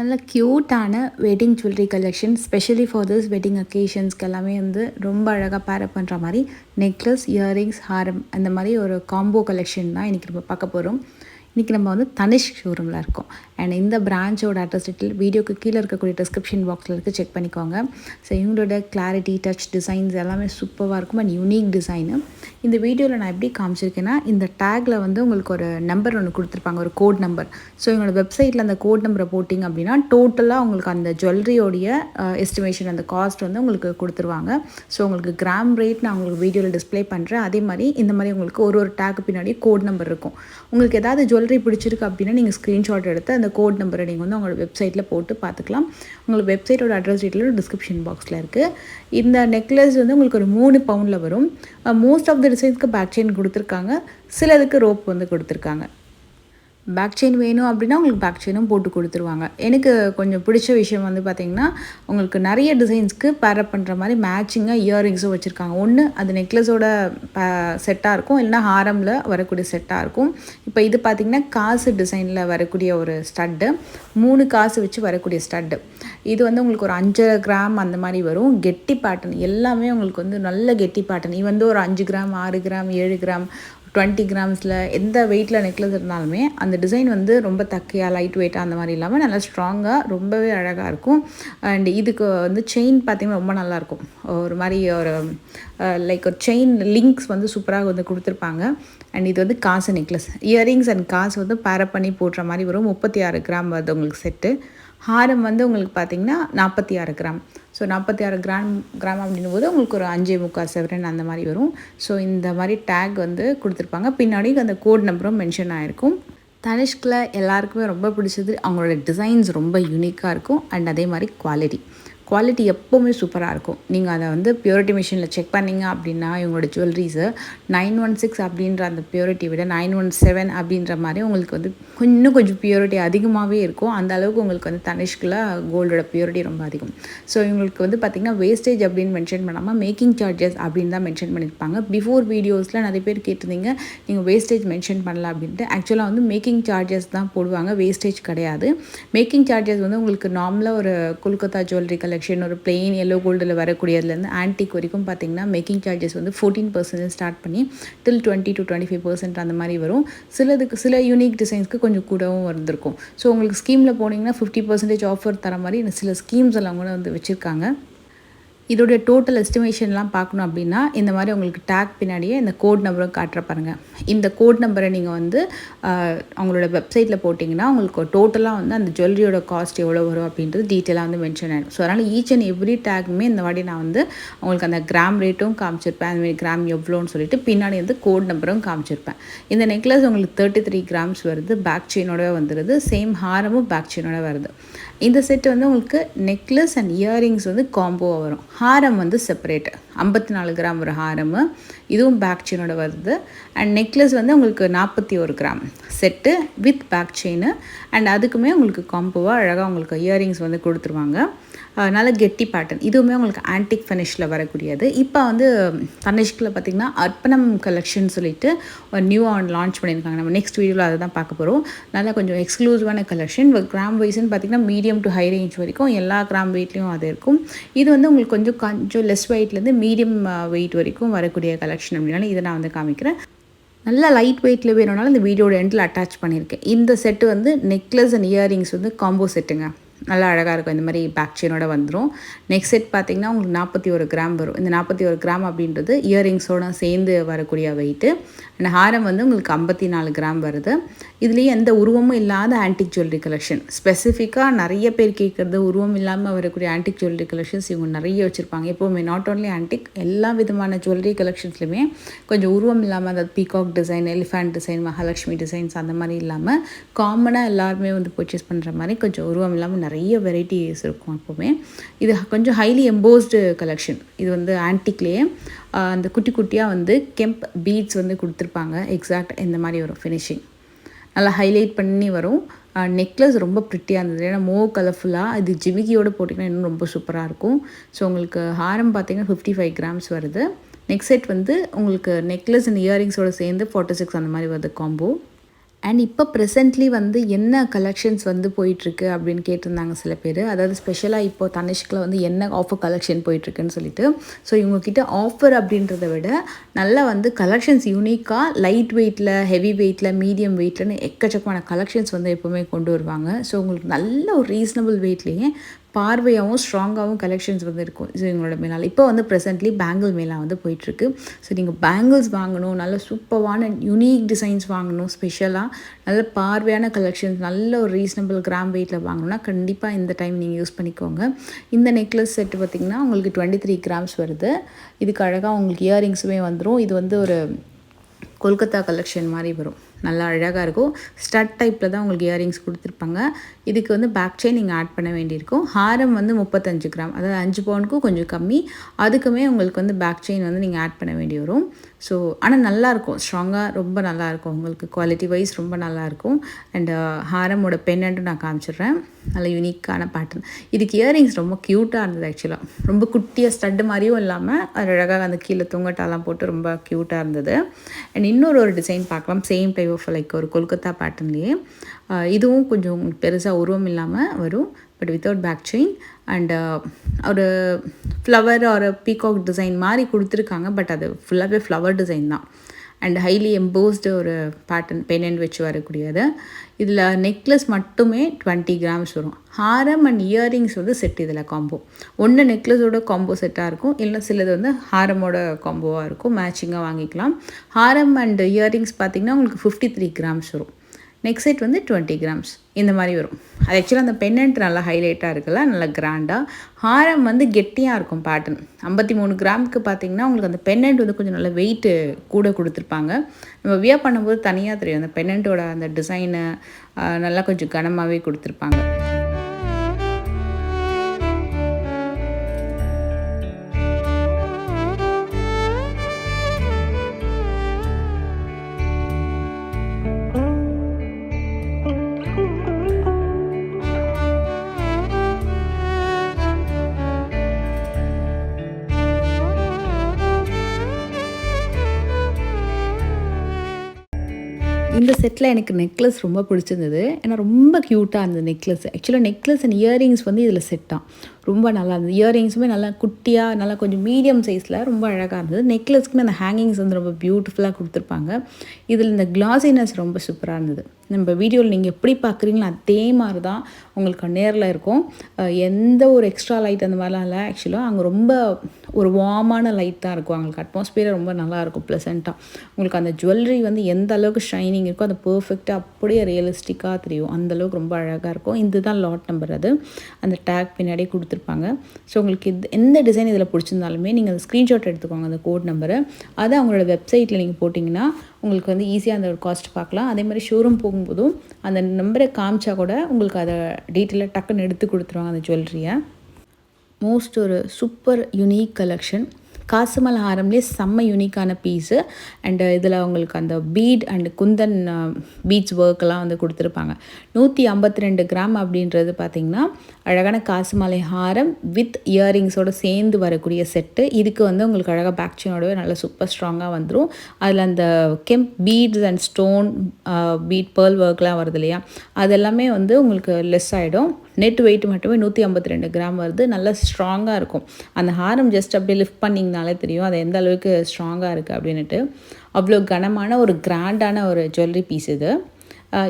நல்ல க்யூட்டான wedding jewellery collection specially for this wedding அக்கேஷன்ஸ்க்கு எல்லாமே வந்து ரொம்ப அழகாக பேரப் பண்ணுற மாதிரி நெக்லஸ், இயரிங்ஸ், ஹாரம் அந்த மாதிரி ஒரு காம்போ கலெக்ஷன் தான் இன்றைக்கி நம்ம பார்க்க போகிறோம். இன்றைக்கி நம்ம வந்து தனிஷ்க் ஷோரூமில் இருக்கோம். அண்ட் இந்த பிரான்ச்சோட அட்ரஸ் டீட்டெயில் வீடியோக்கு கீழே இருக்கக்கூடிய டிஸ்கிரிப்ஷன் பாக்ஸில் இருக்குது, செக் பண்ணிக்கோங்க. ஸோ இவங்களோட கிளாரிட்டி, டச், டிசைன்ஸ் எல்லாமே சூப்பராக இருக்கும் அண்ட் யூனிக் டிசைனு. இந்த வீடியோவில் நான் எப்படி காமிச்சிருக்கேன்னா, இந்த டேக்கில் வந்து உங்களுக்கு ஒரு நம்பர் ஒன்று கொடுத்துருப்பாங்க, ஒரு கோட் நம்பர். ஸோ எங்களோட வெப்சைட்டில் அந்த கோட் நம்பரை போட்டிங்க அப்படின்னா டோட்டலாக உங்களுக்கு அந்த ஜுவல்லரியோடைய எஸ்டிமேஷன், அந்த காஸ்ட் வந்து உங்களுக்கு கொடுத்துருவாங்க. ஸோ உங்களுக்கு கிராம் ரேட் நான் உங்களுக்கு வீடியோவில் டிஸ்பிளே பண்ணுறேன். அதே மாதிரி இந்த மாதிரி உங்களுக்கு ஒரு டேக்கு பின்னாடி கோட் நம்பர் இருக்கும். உங்களுக்கு ஏதாவது ஜுவல்லரி பிடிச்சிருக்கு அப்படின்னா நீங்கள் ஸ்க்ரீன்ஷாட் எடுத்து அந்த கோட் நம்பரை நீங்கள் வந்து உங்களோட வெப்சைட்டில் போட்டு பார்த்துக்கலாம். உங்களுக்கு வெப்சைட்டோட அட்ரஸ் டீட்டெயிலும் டிஸ்கிரிப்ஷன் பாக்ஸில் இருக்குது. இந்த நெக்லஸ் வந்து உங்களுக்கு ஒரு 3 பவுண்டில் வரும். மோஸ்ட் ஆஃப் த டிசைன்ஸ்க்கு பேக் செயின் கொடுத்துருக்காங்க, சிலதுக்கு ரோப் வந்து கொடுத்துருக்காங்க. பேக் செயின் வேணும் அப்படின்னா உங்களுக்கு பேக் செயினும் போட்டு கொடுத்துருவாங்க. எனக்கு கொஞ்சம் பிடிச்ச விஷயம் வந்து பார்த்திங்கன்னா, உங்களுக்கு நிறைய டிசைன்ஸ்க்கு பேரப் பண்ணுற மாதிரி மேட்சிங்காக இயரிங்ஸும் வச்சுருக்காங்க. ஒன்று அது நெக்லஸோட செட்டாக இருக்கும், இல்லைனா ஹாரமில் வரக்கூடிய செட்டாக இருக்கும். இப்போ இது பார்த்திங்கன்னா காசு டிசைனில் வரக்கூடிய ஒரு ஸ்டட்டு, 3 காசு வச்சு வரக்கூடிய ஸ்டட்டு. இது வந்து உங்களுக்கு ஒரு 5 கிராம் அந்த மாதிரி வரும். கெட்டி பேட்டர்ன் எல்லாமே உங்களுக்கு வந்து நல்ல கெட்டி பேட்டர்ன். இது வந்து ஒரு 5 கிராம், 6 கிராம், 7 கிராம், 20 கிராம்ஸில் எந்த வெயிட்டில் நெக்லஸ் இருந்தாலுமே அந்த டிசைன் வந்து ரொம்ப தக்கையாக, லைட் வெயிட்டாக அந்த மாதிரி இல்லாமல் நல்லா ஸ்ட்ராங்காக ரொம்பவே அழகாக இருக்கும். அண்ட் இதுக்கு வந்து செயின் பார்த்திங்கன்னா ரொம்ப நல்லாயிருக்கும். ஒரு மாதிரி ஒரு லைக் ஒரு செயின் லிங்க்ஸ் வந்து சூப்பராக வந்து கொடுத்துருப்பாங்க. அண்ட் இது வந்து காசு நெக்லஸ், இயரிங்ஸ் அண்ட் காசு வந்து பேரப் பண்ணி போடுற மாதிரி வரும். 36 கிராம் வருது உங்களுக்கு செட்டு. ஹாரம் வந்து உங்களுக்கு பார்த்திங்கன்னா 46 கிராம். ஸோ 46 கிராம் அப்படின்னும் போது உங்களுக்கு ஒரு 5.25 சவரன் அந்த மாதிரி வரும். ஸோ இந்த மாதிரி டேக் வந்து கொடுத்துருப்பாங்க. பின்னாடி அந்த கோட் நம்பரும் மென்ஷன் ஆகிருக்கும். தனிஷ்கில் எல்லாருக்குமே ரொம்ப பிடிச்சது அவங்களோட டிசைன்ஸ் ரொம்ப யூனிக்காக இருக்கும். அண்ட் அதே மாதிரி குவாலிட்டி எப்போவுமே சூப்பராக இருக்கும். நீங்கள் அதை வந்து பியூரிட்டி மிஷினில் செக் பண்ணிங்க அப்படின்னா இவங்களோட ஜுவல்லரிஸு 916 அப்படின்ற அந்த பியூரிட்டி விட 917 அப்படின்ற மாதிரி உங்களுக்கு வந்து இன்னும் கொஞ்சம் பியூரிட்டி அதிகமாகவே இருக்கும். அந்த அளவுக்கு உங்களுக்கு வந்து தனிஷ்கில் கோல்டோட பியூரிட்டி ரொம்ப அதிகம். ஸோ இவங்களுக்கு வந்து பார்த்திங்கன்னா வேஸ்டேஜ் அப்படின்னு மென்ஷன் பண்ணாமல் மேக்கிங் சார்ஜஸ் அப்படின்னு தான் மென்ஷன் பண்ணியிருப்பாங்க. பிஃபோர் வீடியோஸில் நிறைய பேர் கேட்டிருந்தீங்க நீங்கள் வேஸ்டேஜ் மென்ஷன் பண்ணல அப்படின்ட்டு. ஆக்சுவலாக வந்து மேக்கிங் சார்ஜஸ் தான் போடுவாங்க, வேஸ்டேஜ் கிடையாது. மேக்கிங் சார்ஜஸ் வந்து உங்களுக்கு நார்மலாக ஒரு கொல்கத்தா ஜுவல்லரி கலெக்ஷன், ஒரு பிளெயின் எல்லோ கோல்டில் வரக்கூடியதுலேருந்து ஆன்டிக் வரைக்கும் பார்த்திங்கன்னா மேக்கிங் சார்ஜஸ் வந்து 14% ஸ்டார்ட் பண்ணி டில் 20 to 25% அந்த மாதிரி வரும். சில யூனிக் டிசைன்ஸ்க்கு கொஞ்சம் கூடவும் வந்திருக்கும். ஸோ உங்களுக்கு ஸ்கீமில் போனீங்கன்னா 50% ஆஃபர் தர மாதிரி சில ஸ்கீம்ஸ் எல்லாம் கூட வந்து வச்சுருக்காங்க. இதோடைய டோட்டல் எஸ்டிமேஷன்லாம் பார்க்கணும் அப்படின்னா இந்த மாதிரி உங்களுக்கு டேக் பின்னாடியே இந்த கோட் நம்பரும் காட்டுற பாருங்கள். இந்த கோட் நம்பரை நீங்கள் வந்து அவங்களோட வெப்சைட்டில் போட்டிங்கன்னா உங்களுக்கு டோட்டலாக வந்து அந்த ஜுவல்லரியோட காஸ்ட் எவ்வளோ வரும் அப்படின்றது டீட்டெயிலாக வந்து மென்ஷன் ஆகிடும். ஸோ அதனால் ஈச் அண்ட் எவ்ரி டேக்குமே இந்த வாட்டி நான் வந்து அவங்களுக்கு அந்த கிராம் ரேட்டும் காமிச்சிருப்பேன், அதுமாதிரி கிராம் எவ்வளோன்னு சொல்லிட்டு பின்னாடி வந்து கோட் நம்பரும் காமிச்சிருப்பேன். இந்த நெக்லஸ் உங்களுக்கு 33 கிராம்ஸ் வருது, பேக் செயினோட வந்துடுது. சேம் ஹாரமும் பேக் செயினோட வருது. இந்த செட்டு வந்து உங்களுக்கு நெக்லஸ் அண்ட் இயரிங்ஸ் வந்து காம்போவாக வரும். ஹாரம் வந்து செப்பரேட்டு 54 கிராம் ஒரு ஹாரமு, இதுவும் பேக் செயினோட வருது. அண்ட் நெக்லஸ் வந்து உங்களுக்கு 41 gram set with back chain. And அதுக்குமே உங்களுக்கு காம்போவாக அழகாக உங்களுக்கு இயரிங்ஸ் வந்து கொடுத்துருவாங்க. நல்ல கெட்டி பேட்டர்ன், இதுவுமே உங்களுக்கு ஆன்டிக் ஃபினிஷில் வரக்கூடியது. இப்போ வந்து தனிஷ்கில் பார்த்திங்கன்னா அர்ப்பணம் கலெக்ஷன் சொல்லிட்டு ஒரு நியூ லான்ச் பண்ணியிருக்காங்க. நம்ம நெக்ஸ்ட் வீடியோவில் அதை தான் பார்க்க போகிறோம். நல்லா கொஞ்சம் எக்ஸ்க்ளூசிவான கலெக்ஷன். கிராம் வைஸ்ன்னு பார்த்திங்கன்னா மீடியம் டு ஹை ரேஞ்ச் வரைக்கும் எல்லா கிராம் வெயிட்லேயும் அது இருக்கும். இது வந்து உங்களுக்கு கொஞ்சம் லெஸ் வெயிட்லேருந்து மீடியம் வெயிட் வரைக்கும் வரக்கூடிய கலெக்ஷன் அப்படின்னாலும் இதை நான் வந்து காமிக்கிறேன். நல்லா லைட் வெயிட்டில் வேணும்னாலும் இந்த வீடியோட எண்டில் அட்டாச் பண்ணியிருக்கேன். இந்த செட்டு வந்து நெக்லஸ் அண்ட் இயரிங்ஸ் வந்து காம்போ செட்டுங்க, நல்லா அழகாக இருக்கும். இந்த மாதிரி பேக் செயினோட வந்துடும். நெக்ஸ்ட் செட் பார்த்திங்கன்னா உங்களுக்கு 41 கிராம் வரும். இந்த 41 கிராம் அப்படின்றது இயரிங்ஸோடு சேர்ந்து வரக்கூடிய வெயிட்டு. அண்ட் ஹாரம் வந்து உங்களுக்கு 54 கிராம் வருது. இதுலேயே எந்த உருவமும் இல்லாத ஆன்டிக் ஜுவல்லரி கலெக்ஷன், ஸ்பெசிஃபிக்காக நிறைய பேர் கேட்குறது உருவம் இல்லாமல் வரக்கூடிய ஆன்டிக் ஜுவல்லரி கலெக்ஷன்ஸ் இவங்க நிறைய வச்சுருப்பாங்க. எப்போவுமே நாட் ஓன்லி ஆன்டிக், எல்லா விதமான ஜுவல்லரி கலெக்ஷன்ஸ்லையுமே கொஞ்சம் உருவம் இல்லாமல், அதாவது peacock design, elephant design, Mahalakshmi designs அந்த மாதிரி இல்லாமல் காமனாக எல்லாருமே வந்து பர்ச்சேஸ் பண்ணுற மாதிரி கொஞ்சம் உருவம் இல்லாமல் நிறைய வெரைட்டிஸ் இருக்கும் எப்போவுமே. இது கொஞ்சம் ஹைலி எம்போஸ்டு கலெக்ஷன். இது வந்து ஆன்டிக்லேயே அந்த குட்டி குட்டியாக வந்து கெம்ப் பீட்ஸ் வந்து கொடுத்துருப்பாங்க. எக்ஸாக்ட் இந்த மாதிரி வரும் ஃபினிஷிங், நல்லா ஹைலைட் பண்ணி வரும். நெக்லஸ் ரொம்ப ப்ரிட்டியாக இருந்தது, ஏன்னா கலர்ஃபுல்லாக இது ஜிமிக்கியோடு போட்டிங்கன்னா இன்னும் ரொம்ப சூப்பராக இருக்கும். ஸோ உங்களுக்கு ஹாரம் பார்த்திங்கன்னா 55 கிராம்ஸ் வருது. நெக்ஸ்ட் செட் வந்து உங்களுக்கு நெக்லஸ் அண்ட் இயரிங்ஸோடு சேர்ந்து 46 அந்த மாதிரி வருது காம்போ. அண்ட் இப்போ ப்ரெசென்ட்லி வந்து என்ன கலெக்ஷன்ஸ் வந்து போயிட்டுருக்கு அப்படின்னு கேட்டிருந்தாங்க சில பேர். அதாவது ஸ்பெஷலாக இப்போ தனிஷ்கில் வந்து என்ன ஆஃபர் கலெக்ஷன் போயிட்டுருக்குன்னு சொல்லிட்டு. ஸோ இவங்கக்கிட்ட ஆஃபர் அப்படின்றத விட நல்லா வந்து கலெக்ஷன்ஸ் யூனிக்காக லைட் வெயிட்டில், ஹெவி வெயிட்டில், மீடியம் வெயிட்லன்னு எக்கச்சக்கமான கலெக்ஷன்ஸ் வந்து எப்போவுமே கொண்டு வருவாங்க. ஸோ உங்களுக்கு நல்ல ஒரு ரீசனபிள் வெயிட்லேயே பார்வையாகவும் ஸ்ட்ராங்காகவும் கலெக்ஷன்ஸ் வந்து இருக்கும். ஸோ எங்களோட மேலால் இப்போ வந்து ப்ரெசென்ட்லி பேங்கிள் மேலா வந்து போயிட்டுருக்கு. ஸோ நீங்கள் பேங்கிள்ஸ் வாங்கணும், நல்ல சூப்பர்வான யூனிக் டிசைன்ஸ் வாங்கணும், ஸ்பெஷலாக நல்ல பார்வையான கலெக்ஷன்ஸ், நல்ல ஒரு ரீசனபிள் கிராம் வெயிட்டில் வாங்கணும்னா கண்டிப்பாக இந்த டைம் நீங்கள் யூஸ் பண்ணிக்கோங்க. இந்த நெக்லஸ் செட்டு பார்த்திங்கன்னா உங்களுக்கு 23 கிராம்ஸ் வருது. இதுக்கு அழகாக உங்களுக்கு இயரிங்ஸுமே வந்துடும். இது வந்து ஒரு கொல்கத்தா கலெக்ஷன் மாதிரி வரும். நல்லா அழகாக இருக்கும். ஸ்டட் டைப்பில் தான் உங்களுக்கு இயரிங்ஸ் கொடுத்துருப்பாங்க. இதுக்கு வந்து பேக் செயின் நீங்கள் ஆட் பண்ண வேண்டியிருக்கும். ஹாரம் வந்து 35 கிராம், அதாவது 5 பவுனுக்கும் கொஞ்சம் கம்மி. அதுக்குமே உங்களுக்கு வந்து பேக் செயின் வந்து நீங்கள் ஆட் பண்ண வேண்டி வரும். ஸோ ஆனால் நல்லாயிருக்கும், ஸ்ட்ராங்காக ரொம்ப நல்லாயிருக்கும். உங்களுக்கு குவாலிட்டி வைஸ் ரொம்ப நல்லாயிருக்கும். அண்டு ஹாரமோட பென்னண்ட்டும் நான் காமிச்சிடுறேன். நல்ல யூனிக்கான பேட்டர்ன். இதுக்கு இயரிங்ஸ் ரொம்ப க்யூட்டாக இருந்தது ஆக்சுவலாக. ரொம்ப குட்டியாக ஸ்டட்டு மாதிரியும் இல்லாமல் அழகாக அந்த கீழே தொங்கட்டாலாம் போட்டு ரொம்ப க்யூட்டாக இருந்தது. அண்ட் இன்னொரு டிசைன் பார்க்கலாம். சேம் டைப் ஆஃப் லைக் ஒரு கொல்கத்தா பேட்டர்ன்லேயே. இதுவும் கொஞ்சம் பெருசாக உருவம் இல்லாமல் வரும், but without back chain. And ஒரு ஃப்ளவர் ஒரு பீகாக் டிசைன் மாதிரி கொடுத்துருக்காங்க, பட் அது ஃபுல்லாகவே ஃப்ளவர் டிசைன் தான். அண்ட் ஹைலி எம்போஸ்டு ஒரு பேட்டர்ன் பெனண்ட் வச்சு வரக்கூடியது. இதில் நெக்லஸ் மட்டுமே 20 கிராம்ஸ் வரும். ஹாரம் அண்ட் இயரிங்ஸ் வந்து செட் இதில் காம்போ. ஒன்று நெக்லஸோட காம்போ செட்டாக இருக்கும், இல்லை சிலது வந்து ஹாரமோட காம்போவாக இருக்கும், மேட்சிங்காக வாங்கிக்கலாம். ஹாரம் அண்ட் இயரிங்ஸ் பார்த்திங்கன்னா உங்களுக்கு 53 கிராம்ஸ் வரும். நெக்ஸ்ட் செட் வந்து 20 கிராம்ஸ் இந்த மாதிரி வரும். அது ஆக்சுவலாக அந்த பென்னண்ட் நல்லா ஹைலைட்டாக இருக்குல்ல, நல்லா கிராண்டாக. ஹாரம் வந்து கெட்டியாக இருக்கும் பேட்டர்ன். 53 கிராமுக்கு பார்த்திங்கன்னா உங்களுக்கு அந்த பென்னண்ட் வந்து கொஞ்சம் நல்லா வெயிட்டு கூட கொடுத்துருப்பாங்க. நம்ம வியர் பண்ணும்போது தனியாக தெரியும் அந்த பென்னண்ட்டோட அந்த டிசைனை நல்லா கொஞ்சம் கனமாகவே கொடுத்துருப்பாங்க. இந்த செட்டில் எனக்கு நெக்லஸ் ரொம்ப பிடிச்சிருந்தது. ஏன்னா ரொம்ப க்யூட்டாக இருந்தது நெக்லஸ். ஆக்சுவலாக நெக்லஸ் அண்ட் இயரிங்ஸ் வந்து இதில் செட்டாக ரொம்ப நல்லா இருந்தது. இயரிங்ஸுமே நல்லா குட்டியாக நல்லா கொஞ்சம் மீடியம் சைஸில் ரொம்ப அழகாக இருந்தது. நெக்லஸ்க்குமே அந்த ஹேங்கிங்ஸ் வந்து ரொம்ப பியூட்டிஃபுல்லாக கொடுத்துருப்பாங்க. இதில் இந்த கிளாஸினஸ் ரொம்ப சூப்பராக இருந்தது. நம்ம வீடியோவில் நீங்கள் எப்படி பார்க்குறீங்களோ அதே மாதிரி தான் உங்களுக்கு நேரில் இருக்கும். எந்த ஒரு எக்ஸ்ட்ரா லைட் அந்த மாதிரிலாம் இல்லை. ஆக்சுவலாக அங்கே ரொம்ப ஒரு வார்மான லைட் தான் இருக்கும். அவங்களுக்கு அட்மாஸ்பியர் ரொம்ப நல்லாயிருக்கும், ப்ளசண்ட்டாக. உங்களுக்கு அந்த ஜுவல்லரி வந்து எந்த அளவுக்கு ஷைனிங் இருக்கோ அது பர்ஃபெக்டாக அப்படியே ரியலிஸ்டிக்காக தெரியும். அந்தளவுக்கு ரொம்ப அழகாக இருக்கும். இதுதான் லாட் நம்பர். அது அந்த டேக் பின்னாடியே கொடுத்துருப்பாங்க. ஸோ உங்களுக்கு எந்த டிசைன் இதில் பிடிச்சிருந்தாலுமே நீங்கள் அந்த ஸ்க்ரீன்ஷாட் எடுத்துக்கோங்க, அந்த கோட் நம்பரை. அதை அவங்களோட வெப்சைட்டில் நீங்கள் போட்டிங்கன்னா உங்களுக்கு வந்து ஈஸியாக அந்த ஒரு காஸ்ட் பார்க்கலாம். அதே மாதிரி ஷோரூம் போகும்போதும் அந்த நம்பரை காமிச்சா கூட உங்களுக்கு அதை டீட்டெயிலாக டக்குன்னு எடுத்து கொடுத்துருவாங்க அந்த ஜுவல்லரியை. மோஸ்ட் ஒரு சூப்பர் யூனிக் கலெக்ஷன். காசுமல் ஹாரம்லேயே செம்ம யூனிக்கான பீஸு. அண்டு இதில் உங்களுக்கு அந்த பீட் அண்டு குந்தன் பீட்ஸ் ஒர்க்கெல்லாம் வந்து கொடுத்துருப்பாங்க. 152 கிராம் அப்படின்றது பார்த்திங்கன்னா அழகான காசுமலை ஹாரம் வித் இயரிங்ஸோடு சேர்ந்து வரக்கூடிய செட்டு. இதுக்கு வந்து உங்களுக்கு அழகாக பேக் செயினோடவே நல்லா சூப்பர் ஸ்ட்ராங்காக வந்துடும். அதில் அந்த beads and stone bead pearl ஒர்க்லாம் வருது இல்லையா, அதெல்லாமே வந்து உங்களுக்கு லெஸ் ஆகிடும். நெட் வெயிட் மட்டுமே 152 கிராம் வருது. நல்லா ஸ்ட்ராங்காக இருக்கும். அந்த ஹாரம் ஜஸ்ட் அப்படியே லிஃப்ட் பண்ணிங்கனாலே தெரியும் அது எந்த அளவுக்கு ஸ்ட்ராங்காக இருக்குது அப்படின்ட்டு. அவ்வளோ கனமான ஒரு கிராண்டான ஒரு ஜுவல்லரி பீஸ் இது.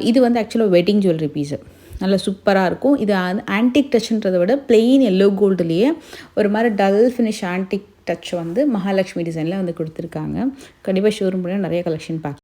இது வந்து ஆக்சுவலாக வெட்டிங் ஜுவல்லரி பீஸு. நல்லா சூப்பராக இருக்கும். இது ஆன்டிக் டச்ன்றதை விட பிளெயின் எல்லோ கோல்டுலேயே ஒரு மாதிரி டல் ஃபினிஷ் ஆன்டிக் டச் வந்து மகாலட்சுமி டிசைனில் வந்து கொடுத்துருக்காங்க. கண்டிப்பாக ஷோரூம் பண்ணி நிறைய கலெக்ஷன் பார்க்கலாம்.